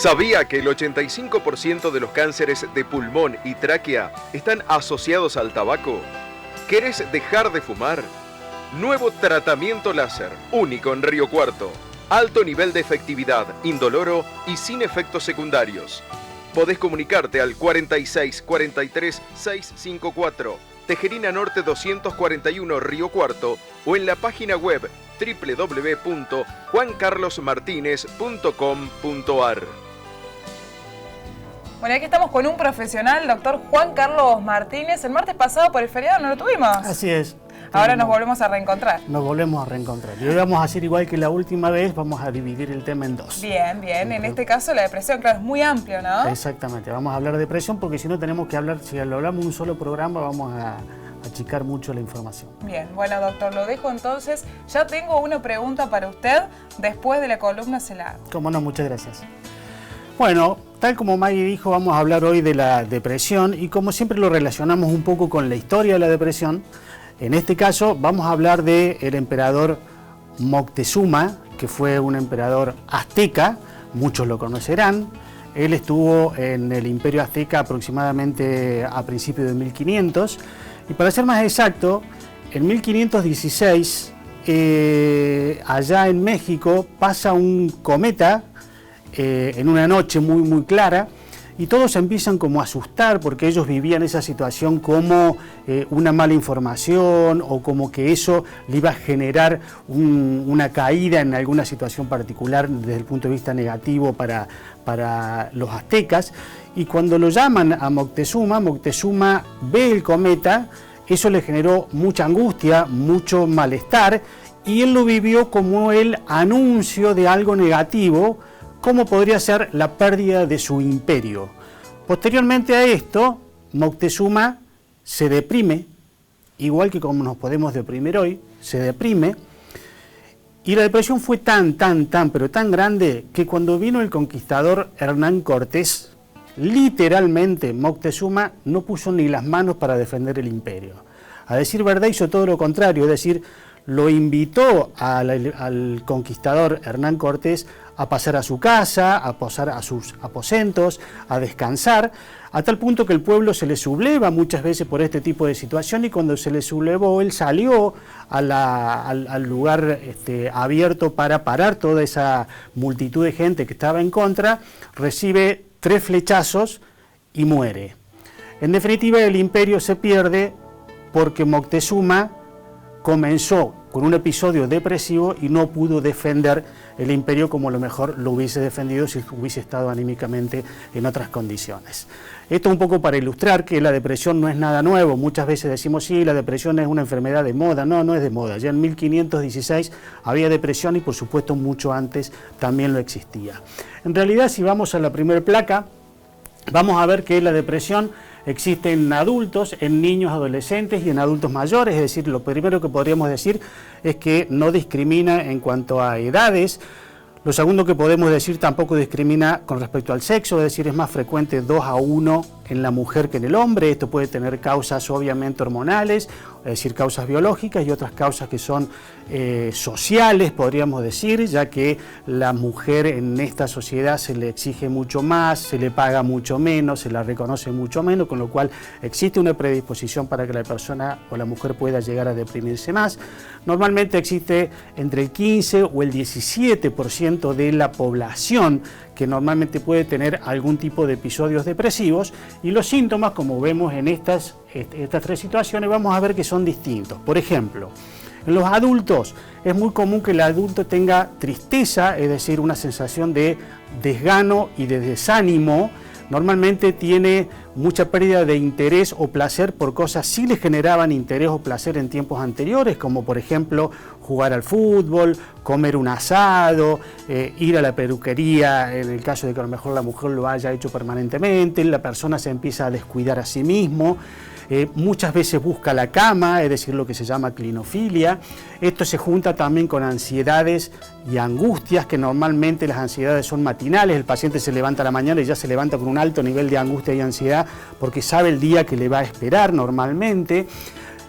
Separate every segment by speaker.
Speaker 1: ¿Sabía que el 85% de los cánceres de pulmón y tráquea están asociados al tabaco? ¿Querés dejar de fumar? Nuevo tratamiento láser, único en Río Cuarto. Alto nivel de efectividad, indoloro y sin efectos secundarios. Podés comunicarte al 46 43 654, Tejerina Norte 241, Río Cuarto, o en la página web www.juancarlosmartinez.com.ar.
Speaker 2: Bueno, aquí estamos con un profesional, doctor Juan Carlos Martínez. El martes pasado por el feriado no lo tuvimos.
Speaker 3: Así es.
Speaker 2: Ahora nos volvemos a reencontrar.
Speaker 3: Nos volvemos a reencontrar. Y hoy vamos a hacer igual que la última vez, vamos a dividir el tema en dos.
Speaker 2: Bien, bien. En este caso la depresión, claro, es muy amplio, ¿no?
Speaker 3: Exactamente. Vamos a hablar de depresión porque si no tenemos que hablar, si lo hablamos en un solo programa, vamos a achicar mucho la información.
Speaker 2: Bien, bueno, doctor, lo dejo entonces. Ya tengo una pregunta para usted. Después de la columna se la hago.
Speaker 3: Cómo no, muchas gracias. Bueno, tal como Maggie dijo, vamos a hablar hoy de la depresión y como siempre lo relacionamos un poco con la historia de la depresión. En este caso vamos a hablar del emperador Moctezuma, que fue un emperador azteca, muchos lo conocerán. Él estuvo en el Imperio Azteca aproximadamente a principios de 1500 y para ser más exacto, en 1516 allá en México pasa un cometa en una noche muy clara y todos se empiezan como a asustar porque ellos vivían esa situación como una mala información o como que eso le iba a generar una caída en alguna situación particular desde el punto de vista negativo para los aztecas. Y cuando lo llaman a Moctezuma, Moctezuma ve el cometa, eso le generó mucha angustia, mucho malestar y él lo vivió como el anuncio de algo negativo, como podría ser la pérdida de su imperio. Posteriormente a esto, Moctezuma se deprime, igual que como nos podemos deprimir hoy, se deprime, y la depresión fue tan grande que cuando vino el conquistador Hernán Cortés, literalmente Moctezuma no puso ni las manos para defender el imperio. A decir verdad hizo todo lo contrario, es decir, lo invitó al conquistador Hernán Cortés a pasar a su casa, a pasar a sus aposentos, a descansar, a tal punto que el pueblo se le subleva muchas veces por este tipo de situación y cuando se le sublevó él salió al lugar abierto para parar toda esa multitud de gente que estaba en contra, recibe 3 flechazos y muere. En definitiva el imperio se pierde porque Moctezuma comenzó con un episodio depresivo y no pudo defender el imperio como a lo mejor lo hubiese defendido si hubiese estado anímicamente en otras condiciones. Esto un poco para ilustrar que la depresión no es nada nuevo. Muchas veces decimos, sí, la depresión es una enfermedad de moda. No, no es de moda. Ya en 1516 había depresión y por supuesto mucho antes también lo existía. En realidad, si vamos a la primera placa, vamos a ver que la depresión existe en adultos, en niños, adolescentes y en adultos mayores, es decir, lo primero que podríamos decir es que no discrimina en cuanto a edades. Lo segundo que podemos decir tampoco discrimina con respecto al sexo, es decir, es más frecuente 2-1 en la mujer que en el hombre. Esto puede tener causas obviamente hormonales, es decir, causas biológicas y otras causas que son sociales, podríamos decir, ya que la mujer en esta sociedad se le exige mucho más, se le paga mucho menos, se la reconoce mucho menos, con lo cual existe una predisposición para que la persona o la mujer pueda llegar a deprimirse más. Normalmente existe entre el 15 o el 17% de la población que normalmente puede tener algún tipo de episodios depresivos y los síntomas, como vemos en estas 3 situaciones, vamos a ver que son distintos. Por ejemplo, en los adultos es muy común que el adulto tenga tristeza, es decir, una sensación de desgano y de desánimo. Normalmente tiene mucha pérdida de interés o placer por cosas que sí le generaban interés o placer en tiempos anteriores, como por ejemplo jugar al fútbol, comer un asado, ir a la peluquería, en el caso de que a lo mejor la mujer lo haya hecho permanentemente, la persona se empieza a descuidar a sí mismo. Muchas veces busca la cama, es decir, lo que se llama clinofilia. Esto se junta también con ansiedades y angustias, que normalmente las ansiedades son matinales. El paciente se levanta a la mañana y ya se levanta con un alto nivel de angustia y ansiedad porque sabe el día que le va a esperar normalmente.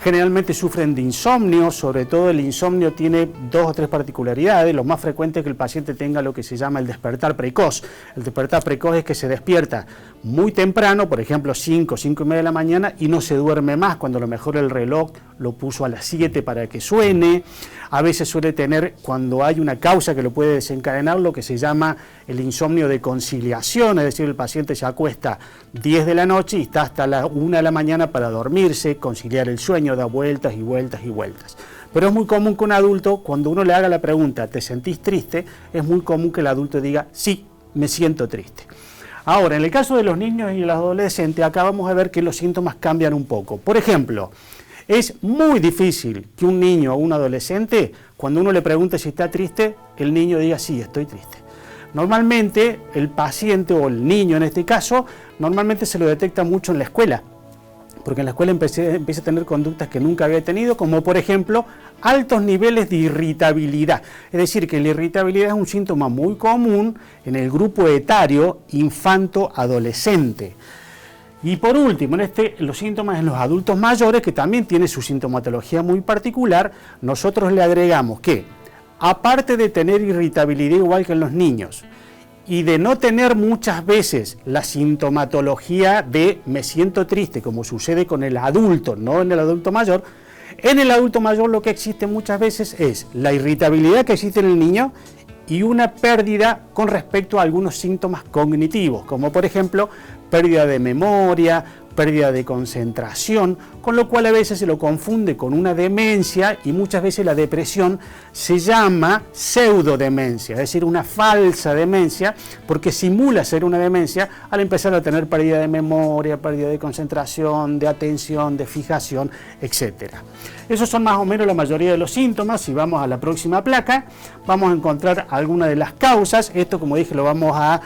Speaker 3: Generalmente sufren de insomnio, sobre todo el insomnio tiene 2 o 3 particularidades. Lo más frecuente es que el paciente tenga lo que se llama el despertar precoz. El despertar precoz es que se despierta muy temprano, por ejemplo 5, 5 y media de la mañana, y no se duerme más, cuando a lo mejor el reloj lo puso a las 7 para que suene. A veces suele tener, cuando hay una causa que lo puede desencadenar, lo que se llama el insomnio de conciliación, es decir, el paciente se acuesta 10 de la noche y está hasta la 1 de la mañana para dormirse, conciliar el sueño, da vueltas y vueltas y vueltas. Pero es muy común que un adulto, cuando uno le haga la pregunta, ¿te sentís triste?, es muy común que el adulto diga, sí, me siento triste. Ahora, en el caso de los niños y los adolescentes, acá vamos a ver que los síntomas cambian un poco. Por ejemplo, es muy difícil que un niño o un adolescente, cuando uno le pregunte si está triste, el niño diga, sí, estoy triste. Normalmente, el paciente o el niño en este caso, normalmente se lo detecta mucho en la escuela, porque en la escuela empieza a tener conductas que nunca había tenido, como por ejemplo, altos niveles de irritabilidad. Es decir, que la irritabilidad es un síntoma muy común en el grupo etario infanto-adolescente. Y por último, los síntomas en los adultos mayores, que también tiene su sintomatología muy particular, nosotros le agregamos que, aparte de tener irritabilidad igual que en los niños, y de no tener muchas veces la sintomatología de me siento triste, como sucede con el adulto, no en el adulto mayor, en el adulto mayor lo que existe muchas veces es la irritabilidad que existe en el niño y una pérdida con respecto a algunos síntomas cognitivos, como por ejemplo pérdida de memoria, pérdida de concentración, con lo cual a veces se lo confunde con una demencia y muchas veces la depresión se llama pseudodemencia, es decir, una falsa demencia, porque simula ser una demencia al empezar a tener pérdida de memoria, pérdida de concentración, de atención, de fijación, etc. Esos son más o menos la mayoría de los síntomas. Si vamos a la próxima placa, vamos a encontrar algunas de las causas. Esto, como dije, lo vamos a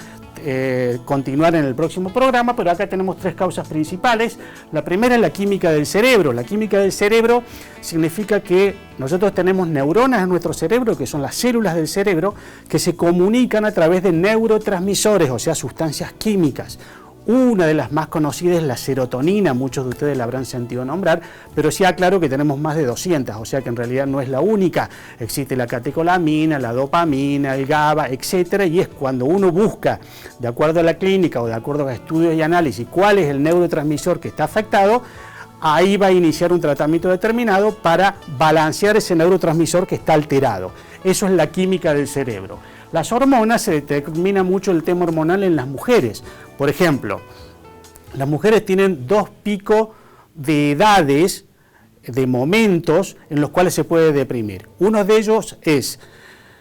Speaker 3: continuar en el próximo programa, pero acá tenemos 3 causas principales. La primera es la química del cerebro. La química del cerebro significa que nosotros tenemos neuronas en nuestro cerebro, que son las células del cerebro, que se comunican a través de neurotransmisores, o sea, sustancias químicas. Una de las más conocidas es la serotonina, muchos de ustedes la habrán sentido nombrar, pero sí aclaro que tenemos más de 200, o sea que en realidad no es la única. Existe la catecolamina, la dopamina, el GABA, etcétera, y es cuando uno busca, de acuerdo a la clínica o de acuerdo a estudios y análisis, cuál es el neurotransmisor que está afectado, ahí va a iniciar un tratamiento determinado para balancear ese neurotransmisor que está alterado. Eso es la química del cerebro. Las hormonas, se determina mucho el tema hormonal en las mujeres. Por ejemplo, las mujeres tienen 2 picos de edades, de momentos en los cuales se puede deprimir. Uno de ellos es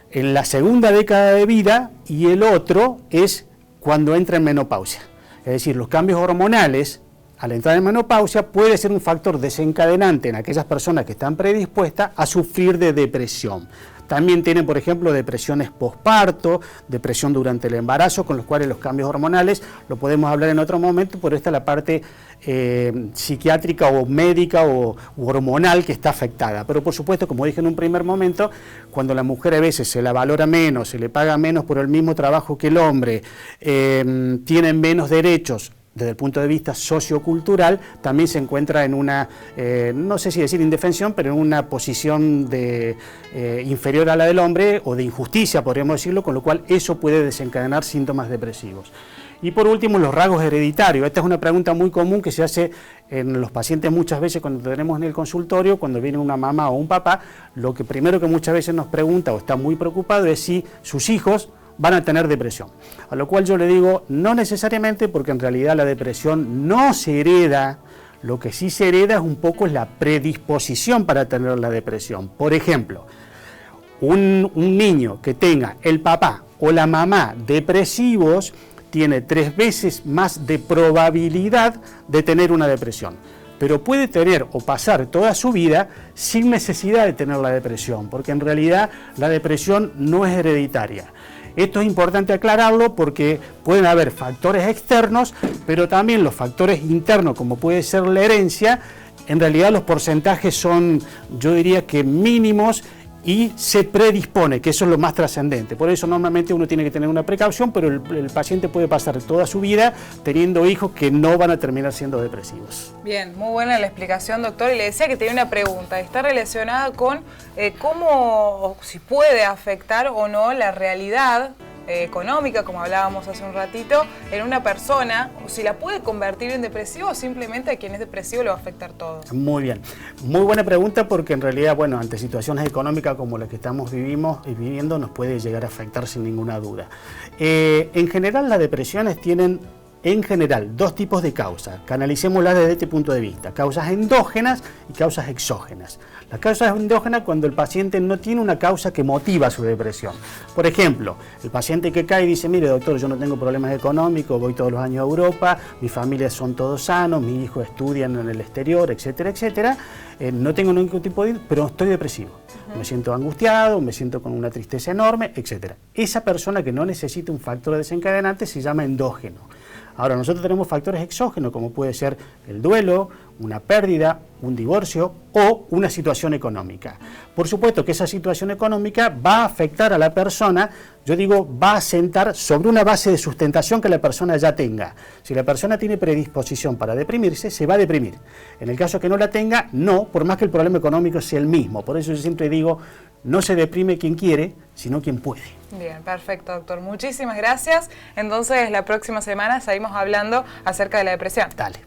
Speaker 3: en la segunda década de vida y el otro es cuando entra en menopausia. Es decir, los cambios hormonales al entrar en menopausia puede ser un factor desencadenante en aquellas personas que están predispuestas a sufrir de depresión. También tienen, por ejemplo, depresiones posparto, depresión durante el embarazo, con los cuales los cambios hormonales, lo podemos hablar en otro momento, pero esta es la parte psiquiátrica o médica o hormonal que está afectada. Pero por supuesto, como dije en un primer momento, cuando la mujer a veces se la valora menos, se le paga menos por el mismo trabajo que el hombre, tienen menos derechos, desde el punto de vista sociocultural, también se encuentra en una, no sé si decir indefensión, pero en una posición inferior a la del hombre o de injusticia, podríamos decirlo, con lo cual eso puede desencadenar síntomas depresivos. Y por último, los rasgos hereditarios. Esta es una pregunta muy común que se hace en los pacientes muchas veces cuando tenemos en el consultorio, cuando viene una mamá o un papá, lo que primero que muchas veces nos pregunta o está muy preocupado es si sus hijos van a tener depresión, a lo cual yo le digo no necesariamente, porque en realidad la depresión no se hereda. Lo que sí se hereda es un poco la predisposición para tener la depresión. Por ejemplo, un niño que tenga el papá o la mamá depresivos tiene 3 veces más de probabilidad de tener una depresión, pero puede tener o pasar toda su vida sin necesidad de tener la depresión, porque en realidad la depresión no es hereditaria. Esto es importante aclararlo porque pueden haber factores externos, pero también los factores internos, como puede ser la herencia. En realidad los porcentajes son, yo diría que mínimos, y se predispone, que eso es lo más trascendente. Por eso normalmente uno tiene que tener una precaución, pero el paciente puede pasar toda su vida teniendo hijos que no van a terminar siendo depresivos.
Speaker 2: Bien, muy buena la explicación, doctor. Y le decía que tenía una pregunta, está relacionada con cómo, si puede afectar o no la realidad económica, como hablábamos hace un ratito, en una persona, o si la puede convertir en depresivo o simplemente a quien es depresivo le va a afectar todo.
Speaker 3: Muy bien, muy buena pregunta, porque en realidad, bueno, ante situaciones económicas como las que estamos viviendo nos puede llegar a afectar sin ninguna duda. En general las depresiones tienen dos tipos de causas. Canalicémoslas desde este punto de vista: causas endógenas y causas exógenas. Las causas endógenas, cuando el paciente no tiene una causa que motiva su depresión. Por ejemplo, el paciente que cae y dice: mire, doctor, yo no tengo problemas económicos, voy todos los años a Europa, mi familia son todos sanos, mis hijos estudian en el exterior, etcétera, etcétera, no tengo ningún tipo de... pero estoy depresivo. Me siento angustiado, me siento con una tristeza enorme, etcétera. Esa persona que no necesita un factor desencadenante se llama endógeno. Ahora, nosotros tenemos factores exógenos, como puede ser el duelo, una pérdida, un divorcio o una situación económica. Por supuesto que esa situación económica va a afectar a la persona, yo digo, va a sentar sobre una base de sustentación que la persona ya tenga. Si la persona tiene predisposición para deprimirse, se va a deprimir. En el caso que no la tenga, no, por más que el problema económico sea el mismo. Por eso yo siempre digo, no se deprime quien quiere, sino quien puede.
Speaker 2: Bien, perfecto, doctor. Muchísimas gracias. Entonces, la próxima semana seguimos hablando acerca de la depresión.
Speaker 3: Dale.